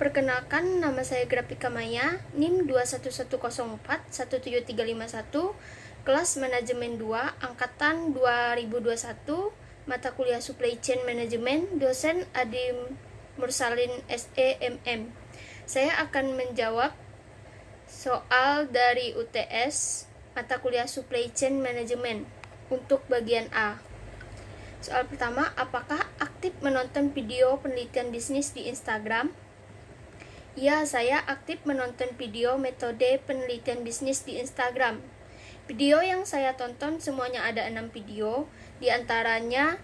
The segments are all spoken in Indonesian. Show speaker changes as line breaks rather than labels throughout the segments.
Perkenalkan, nama saya Grafika Maya, NIM 21104-17351, kelas Manajemen 2, Angkatan 2021, mata kuliah Supply Chain Management, dosen Adi Mursalin SEMM. Saya akan menjawab soal dari UTS, mata kuliah Supply Chain Management, untuk bagian A. Soal pertama, apakah aktif menonton video penelitian bisnis di Instagram? Ya, saya aktif menonton video metode penelitian bisnis di Instagram. Video yang saya tonton semuanya ada 6 video, diantaranya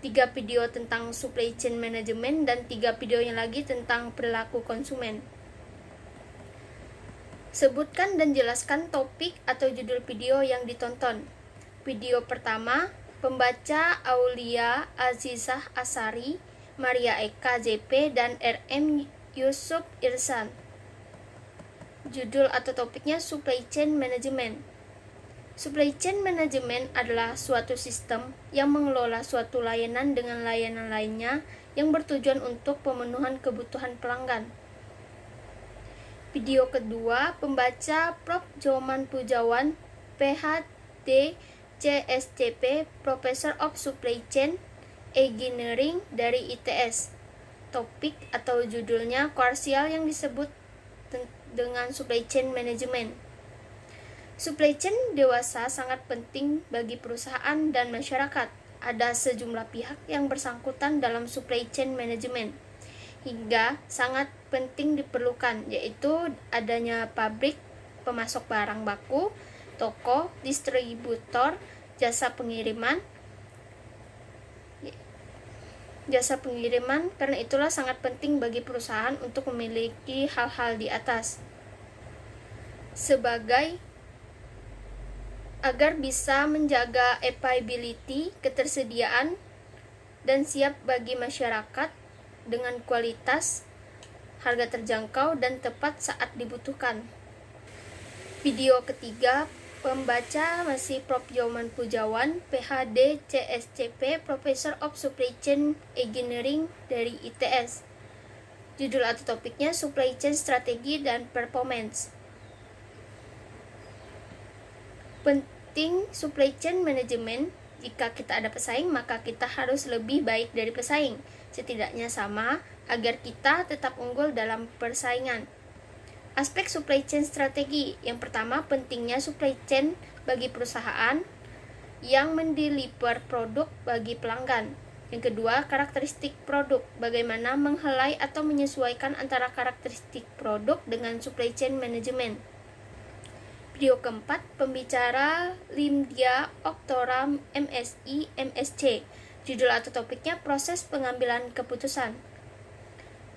3 video tentang supply chain management dan 3 videonya lagi tentang perilaku konsumen. Sebutkan dan jelaskan topik atau judul video yang ditonton. Video pertama, pembaca Aulia Azizah Asari, Maria Eka JP, dan RM Yusuf Irsan. Judul atau topiknya Supply Chain Management. Supply Chain Management adalah suatu sistem yang mengelola suatu layanan dengan layanan lainnya yang bertujuan untuk pemenuhan kebutuhan pelanggan. Video kedua, pembaca Prof. Joman Pujawan, PhD, CSCP, Professor of Supply Chain Engineering dari ITS. Topik atau judulnya komersial yang disebut dengan supply chain management. Supply chain dewasa sangat penting bagi perusahaan dan masyarakat. Ada sejumlah pihak yang bersangkutan dalam supply chain management hingga sangat penting diperlukan, yaitu adanya pabrik, pemasok barang baku, toko, distributor, jasa pengiriman. Karena itulah sangat penting bagi perusahaan untuk memiliki hal-hal di atas agar bisa menjaga availability, ketersediaan, dan siap bagi masyarakat dengan kualitas, harga terjangkau, dan tepat saat dibutuhkan. Video ketiga, pembaca masih Prof. Joman Pujawan, PhD, CSCP, Professor of Supply Chain Engineering dari ITS. Judul atau topiknya Supply Chain Strategi dan Performance. Penting supply chain management. Jika kita ada pesaing, maka kita harus lebih baik dari pesaing, setidaknya sama, agar kita tetap unggul dalam persaingan. Aspek supply chain strategi. Yang pertama, pentingnya supply chain bagi perusahaan yang mendeliver produk bagi pelanggan. Yang kedua, karakteristik produk. Bagaimana menghelai atau menyesuaikan antara karakteristik produk dengan supply chain management. Video keempat, pembicara Limdia Oktora MSI MSc. Judul atau topiknya proses pengambilan keputusan.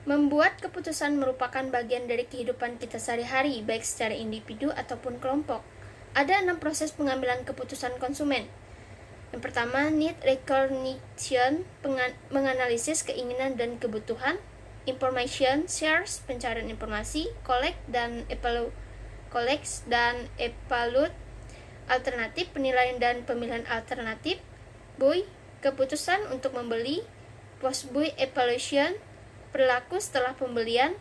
Membuat keputusan merupakan bagian dari kehidupan kita sehari-hari, baik secara individu ataupun kelompok. Ada 6 proses pengambilan keputusan konsumen. Yang pertama, need recognition, menganalisis keinginan dan kebutuhan. Information shares, pencarian informasi. Collect dan evaluate, alternatif, penilaian dan pemilihan alternatif. Buy, keputusan untuk membeli. Post buy evaluation, perilaku setelah pembelian.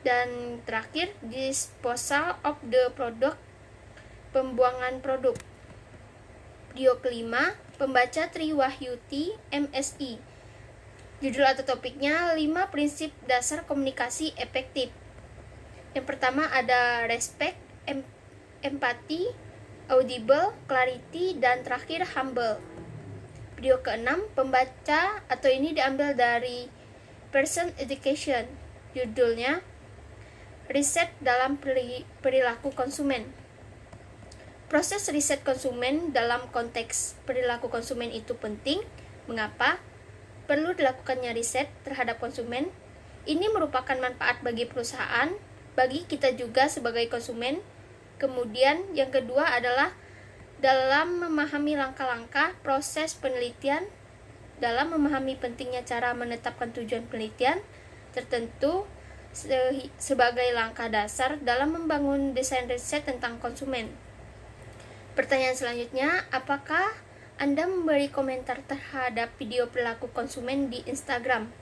Dan terakhir, disposal of the product, pembuangan produk. Video kelima, pembaca Triwahyuti MSI. Judul atau topiknya 5 prinsip dasar komunikasi efektif. Yang pertama ada respect, empati, audible, clarity, dan terakhir humble. Video keenam, pembaca atau ini diambil dari Person Education. Judulnya riset dalam perilaku konsumen. Proses riset konsumen dalam konteks perilaku konsumen itu penting. Mengapa? Perlu dilakukannya riset terhadap konsumen. Ini merupakan manfaat bagi perusahaan, bagi kita juga sebagai konsumen. Kemudian yang kedua adalah dalam memahami langkah-langkah proses penelitian, dalam memahami pentingnya cara menetapkan tujuan penelitian tertentu sebagai langkah dasar dalam membangun desain riset tentang konsumen. Pertanyaan selanjutnya, apakah Anda memberi komentar terhadap video perilaku konsumen di Instagram?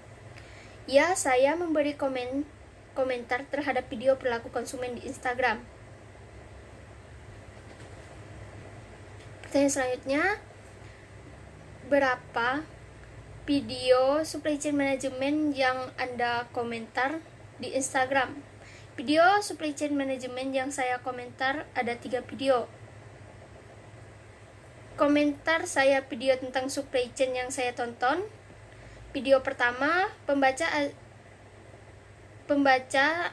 Ya, saya memberi komen komentar terhadap video perilaku konsumen di Instagram. Pertanyaan selanjutnya, berapa video supply chain management yang Anda komentar di Instagram? Video supply chain management yang saya komentar ada 3 video. Komentar saya video tentang supply chain yang saya tonton. Video pertama, pembaca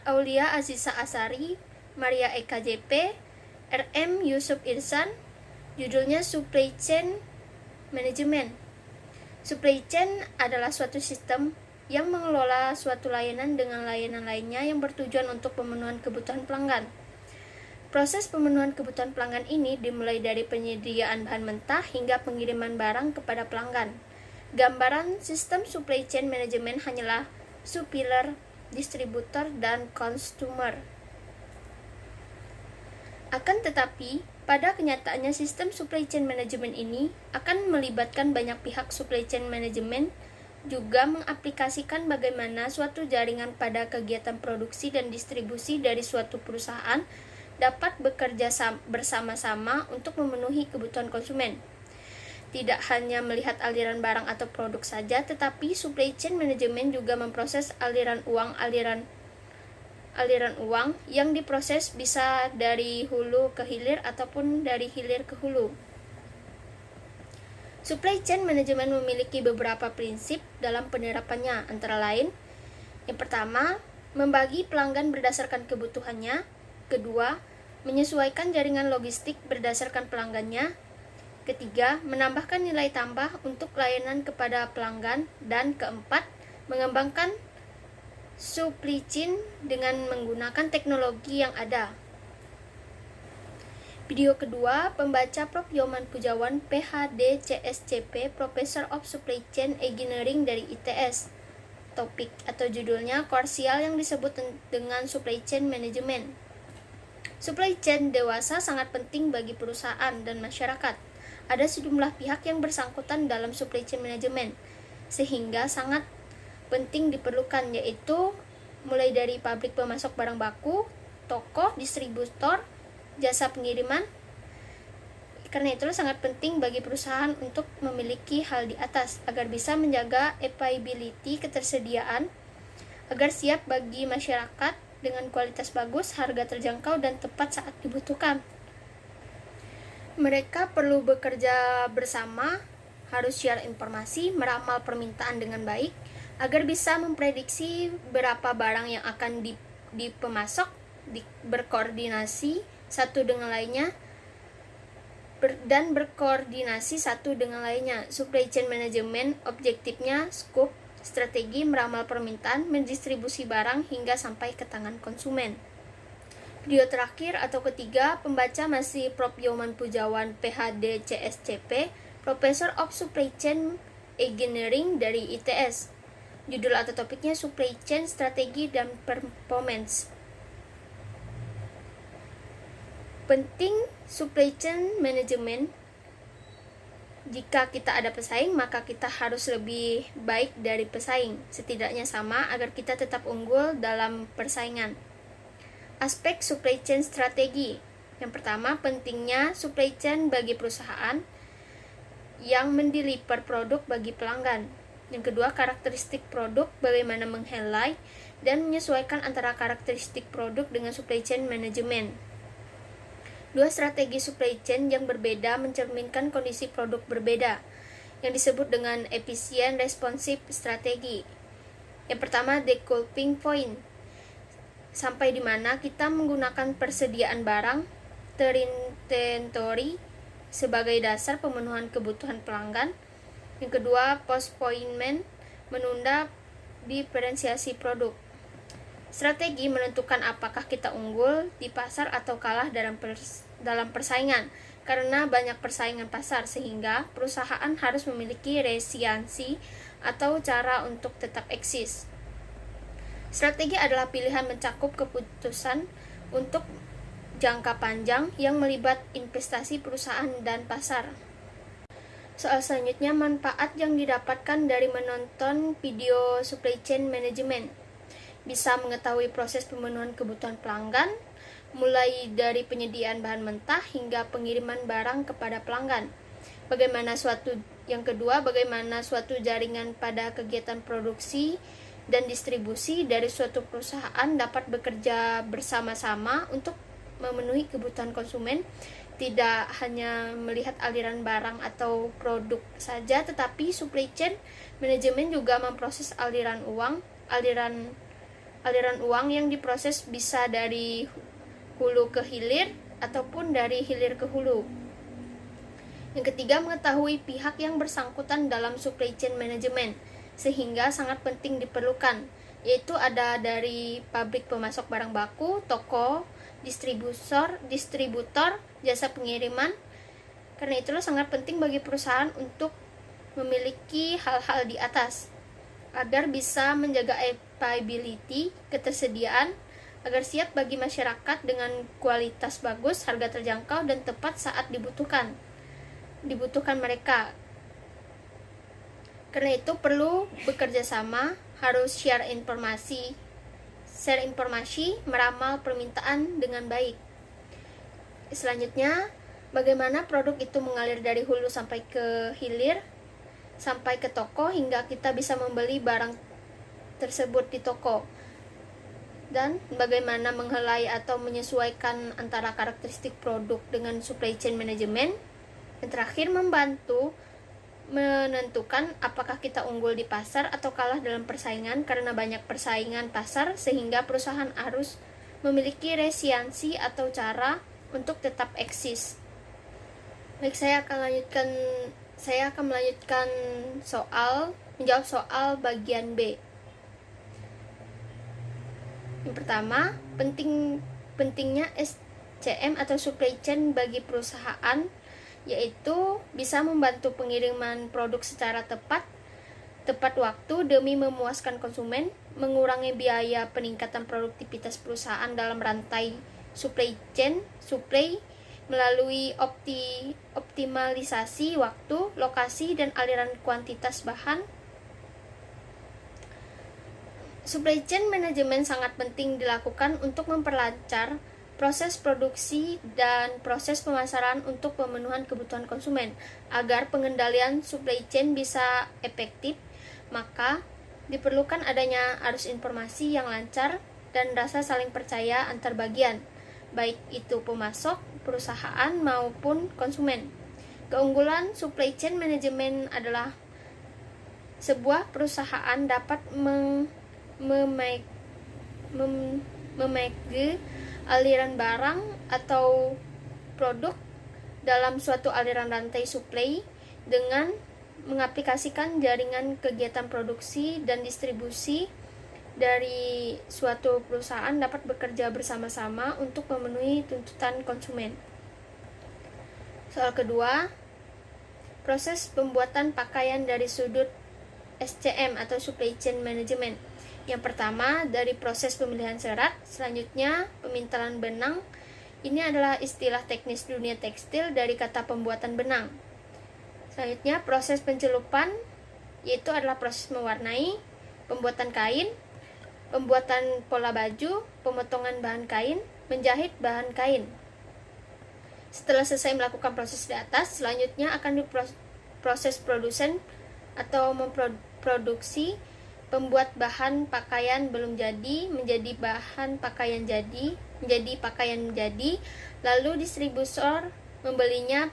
Aulia Aziza Asari, Maria Eka JP, RM Yusuf Irsan. Judulnya Supply Chain Management. Supply chain adalah suatu sistem yang mengelola suatu layanan dengan layanan lainnya yang bertujuan untuk pemenuhan kebutuhan pelanggan. Proses pemenuhan kebutuhan pelanggan ini dimulai dari penyediaan bahan mentah hingga pengiriman barang kepada pelanggan. Gambaran sistem supply chain management hanyalah supplier, distributor, dan consumer. Akan tetapi, pada kenyataannya sistem supply chain management ini akan melibatkan banyak pihak. Supply chain management juga mengaplikasikan bagaimana suatu jaringan pada kegiatan produksi dan distribusi dari suatu perusahaan dapat bekerja bersama-sama untuk memenuhi kebutuhan konsumen. Tidak hanya melihat aliran barang atau produk saja, tetapi supply chain management juga memproses aliran uang yang diproses bisa dari hulu ke hilir ataupun dari hilir ke hulu. Supply chain management memiliki beberapa prinsip dalam penerapannya, antara lain: yang pertama, membagi pelanggan berdasarkan kebutuhannya; kedua, menyesuaikan jaringan logistik berdasarkan pelanggannya; ketiga, menambahkan nilai tambah untuk layanan kepada pelanggan; dan keempat, mengembangkan supply chain dengan menggunakan teknologi yang ada. Video kedua, pembaca Prof. Yoman Pujawan, PhD, CSCP, Professor of Supply Chain Engineering dari ITS. Topik atau judulnya Komersial yang disebut dengan Supply Chain Management. Supply chain dewasa sangat penting bagi perusahaan dan masyarakat. Ada sejumlah pihak yang bersangkutan dalam supply chain management, sehingga sangat penting diperlukan, yaitu mulai dari pabrik pemasok barang baku, toko, distributor, jasa pengiriman. Karena itulah sangat penting bagi perusahaan untuk memiliki hal di atas agar bisa menjaga availability, ketersediaan, agar siap bagi masyarakat dengan kualitas bagus, harga terjangkau, dan tepat saat dibutuhkan. Mereka perlu bekerja bersama, harus share informasi, meramal permintaan dengan baik, agar bisa memprediksi berapa barang yang akan dipemasok, berkoordinasi satu dengan lainnya, dan berkoordinasi satu dengan lainnya. Supply chain management objektifnya scope, strategi, meramal permintaan, mendistribusi barang hingga sampai ke tangan konsumen. Video terakhir atau ketiga, pembaca masih Prof. Yoman Pujawan, PhD, CSCP, Professor of Supply Chain Engineering dari ITS. Judul atau topiknya Supply Chain Strategi dan Performance. Penting supply chain management. Jika kita ada pesaing, maka kita harus lebih baik dari pesaing, setidaknya sama agar kita tetap unggul dalam persaingan. Aspek supply chain strategi. Yang pertama, pentingnya supply chain bagi perusahaan yang mendeliver produk bagi pelanggan. Yang kedua, karakteristik produk, bagaimana meng-highlight dan menyesuaikan antara karakteristik produk dengan supply chain management. Dua strategi supply chain yang berbeda mencerminkan kondisi produk berbeda, yang disebut dengan efisien responsif strategi. Yang pertama, decoupling point, sampai di mana kita menggunakan persediaan barang, inventory, sebagai dasar pemenuhan kebutuhan pelanggan. Yang kedua, postponement, menunda diferensiasi produk. Strategi menentukan apakah kita unggul di pasar atau kalah dalam persaingan, karena banyak persaingan pasar, sehingga perusahaan harus memiliki resiliensi atau cara untuk tetap eksis. Strategi adalah pilihan mencakup keputusan untuk jangka panjang yang melibat investasi perusahaan dan pasar. Soal selanjutnya, manfaat yang didapatkan dari menonton video supply chain management. bisa mengetahui proses pemenuhan kebutuhan pelanggan, mulai dari penyediaan bahan mentah hingga pengiriman barang kepada pelanggan. Yang kedua, bagaimana suatu jaringan pada kegiatan produksi dan distribusi dari suatu perusahaan dapat bekerja bersama-sama untuk memenuhi kebutuhan konsumen, tidak hanya melihat aliran barang atau produk saja, tetapi supply chain manajemen juga memproses aliran uang yang diproses bisa dari hulu ke hilir ataupun dari hilir ke hulu. Yang ketiga, mengetahui pihak yang bersangkutan dalam supply chain management, sehingga sangat penting diperlukan, yaitu ada dari pabrik pemasok barang baku, toko, distributor, jasa pengiriman. Karena itulah sangat penting bagi perusahaan untuk memiliki hal-hal di atas agar bisa menjaga availability, ketersediaan, agar siap bagi masyarakat dengan kualitas bagus, harga terjangkau dan tepat saat dibutuhkan mereka. Karena itu perlu bekerja sama, harus share informasi, meramal permintaan dengan baik. Selanjutnya, bagaimana produk itu mengalir dari hulu sampai ke hilir, sampai ke toko hingga kita bisa membeli barang tersebut di toko. Dan bagaimana menghelai atau menyesuaikan antara karakteristik produk dengan supply chain management. Yang terakhir, membantu menentukan apakah kita unggul di pasar atau kalah dalam persaingan karena banyak persaingan pasar, sehingga perusahaan harus memiliki resiliensi atau cara untuk tetap eksis. Baik, saya akan melanjutkan menjawab soal bagian B. Yang pertama, pentingnya SCM atau supply chain bagi perusahaan, yaitu bisa membantu pengiriman produk secara tepat waktu demi memuaskan konsumen, mengurangi biaya, peningkatan produktivitas perusahaan dalam rantai supply melalui optimalisasi waktu, lokasi, dan aliran kuantitas bahan. Supply chain management sangat penting dilakukan untuk memperlancar proses produksi dan proses pemasaran untuk pemenuhan kebutuhan konsumen. Agar pengendalian supply chain bisa efektif, maka diperlukan adanya arus informasi yang lancar dan rasa saling percaya antar bagian, baik itu pemasok, perusahaan, maupun konsumen. Keunggulan supply chain management adalah sebuah perusahaan dapat memanage aliran barang atau produk dalam suatu aliran rantai supply dengan mengaplikasikan jaringan kegiatan produksi dan distribusi dari suatu perusahaan dapat bekerja bersama-sama untuk memenuhi tuntutan konsumen. Soal kedua, proses pembuatan pakaian dari sudut SCM atau Supply Chain Management. Yang pertama, dari proses pemilihan serat, selanjutnya pemintalan benang. Ini adalah istilah teknis dunia tekstil dari kata pembuatan benang. Selanjutnya, proses pencelupan, yaitu adalah proses mewarnai, pembuatan kain, pembuatan pola baju, pemotongan bahan kain, menjahit bahan kain. Setelah selesai melakukan proses di atas, selanjutnya akan diproses produsen atau memproduksi, pembuat bahan pakaian belum jadi menjadi bahan pakaian jadi, menjadi pakaian jadi, lalu distributor membelinya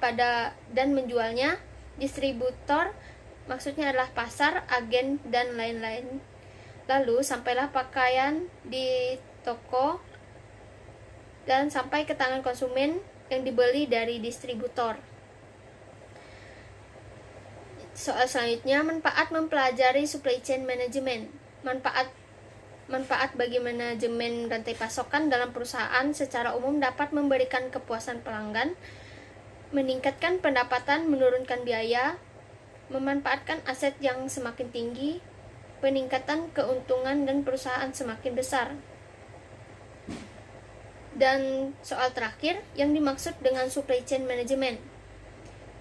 dan menjualnya. Distributor maksudnya adalah pasar, agen, dan lain-lain. Lalu sampailah pakaian di toko dan sampai ke tangan konsumen yang dibeli dari distributor. Soal selanjutnya, manfaat mempelajari supply chain management. Manfaat bagi manajemen rantai pasokan dalam perusahaan secara umum dapat memberikan kepuasan pelanggan, meningkatkan pendapatan, menurunkan biaya, memanfaatkan aset yang semakin tinggi, peningkatan keuntungan dan perusahaan semakin besar. Dan soal terakhir, yang dimaksud dengan supply chain management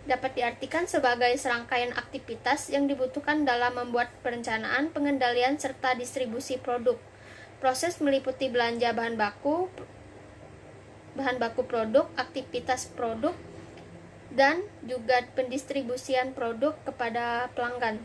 dapat diartikan sebagai serangkaian aktivitas yang dibutuhkan dalam membuat perencanaan, pengendalian, serta distribusi produk, Proses meliputi belanja bahan baku produk, aktivitas produk, dan juga pendistribusian produk kepada pelanggan.